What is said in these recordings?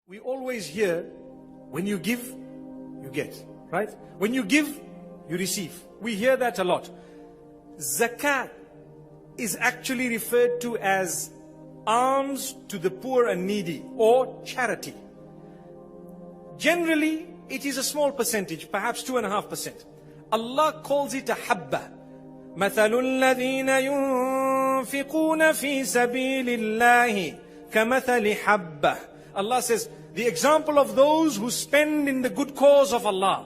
We always hear, when you give, you get, right? When you give, you receive. We hear that a lot. Zakat is actually referred to as alms to the poor and needy, or charity. Generally, it is a small percentage, perhaps 2.5%. Allah calls it a habba. مثل الذين ينفقون في سبيل الله كمثل حبة. Allah says, the example of those who spend in the good cause of Allah.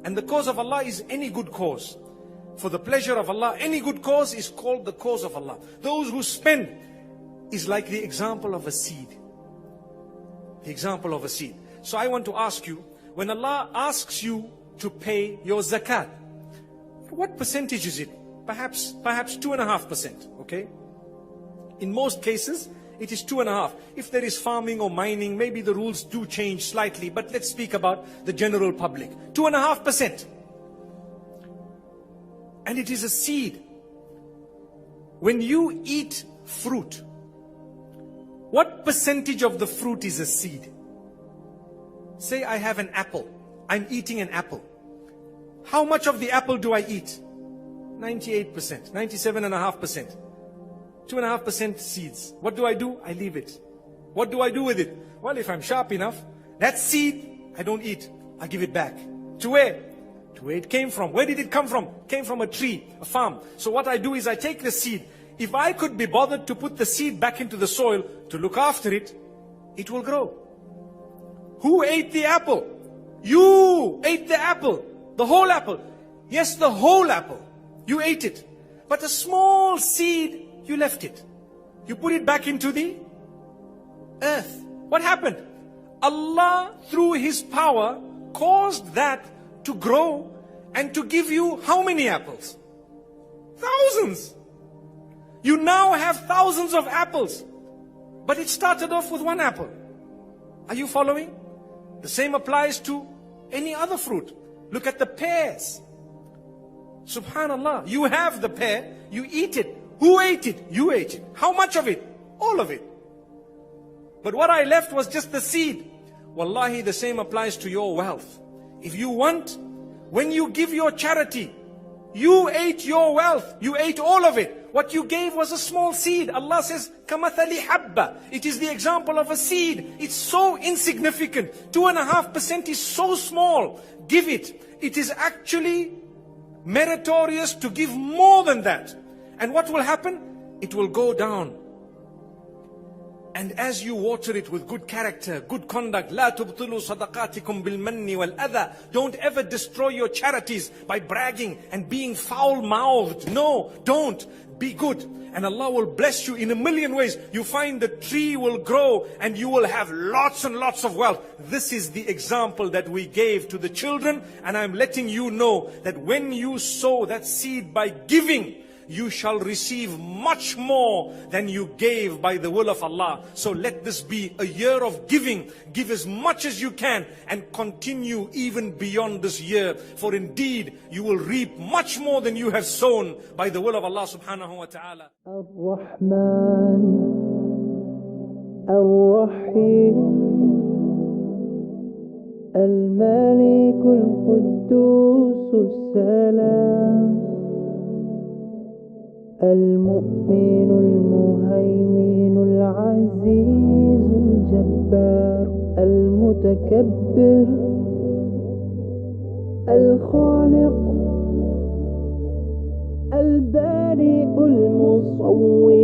And the cause of Allah is any good cause. For the pleasure of Allah, any good cause is called the cause of Allah. Those who spend is like the example of a seed. The example of a seed. So I want to ask you, when Allah asks you to pay your zakat, what percentage is it? Perhaps 2.5%, okay? In most cases, it is 2.5%. If there is farming or mining, maybe the rules do change slightly, but let's speak about the general public. 2.5%. And it is a seed. When you eat fruit, what percentage of the fruit is a seed? Say I have an apple. I'm eating an apple. How much of the apple do I eat? 98%, 97.5%. 2.5% seeds. What do? I leave it. What do I do with it? Well, if I'm sharp enough, that seed, I don't eat. I give it back. To where? To where it came from. Where did it come from? It came from a tree, a farm. So what I do is I take the seed. If I could be bothered to put the seed back into the soil, to look after it, it will grow. Who ate the apple? You ate the apple. The whole apple. Yes, the whole apple. You ate it. But a small seed, you left it. You put it back into the earth. What happened? Allah, through His power, caused that to grow and to give you how many apples? Thousands. You now have thousands of apples. But it started off with one apple. Are you following? The same applies to any other fruit. Look at the pears. Subhanallah. You have the pear, you eat it. Who ate it? You ate it. How much of it? All of it. But what I left was just the seed. Wallahi, the same applies to your wealth. If you want, when you give your charity, you ate your wealth. You ate all of it. What you gave was a small seed. Allah says, كَمَثَلِ حَبَّةٍ. It is the example of a seed. It's so insignificant. 2.5% is so small. Give it. It is actually meritorious to give more than that. And what will happen? It will go down. And as you water it with good character, good conduct, لا تبطلوا صدقاتكم بالمن والأذى. Don't ever destroy your charities by bragging and being foul-mouthed. No, don't. Be good. And Allah will bless you in a million ways. You find the tree will grow and you will have lots and lots of wealth. This is the example that we gave to the children. And I'm letting you know that when you sow that seed by giving, you shall receive much more than you gave by the will of Allah. So let this be a year of giving. Give as much as you can and continue even beyond this year. For indeed, you will reap much more than you have sown by the will of Allah subhanahu wa ta'ala. Ar-Rahman Ar-Rahim Al-Malik Al-Quddus As-Salam المؤمن المهيمن العزيز الجبار المتكبر الخالق البارئ المصور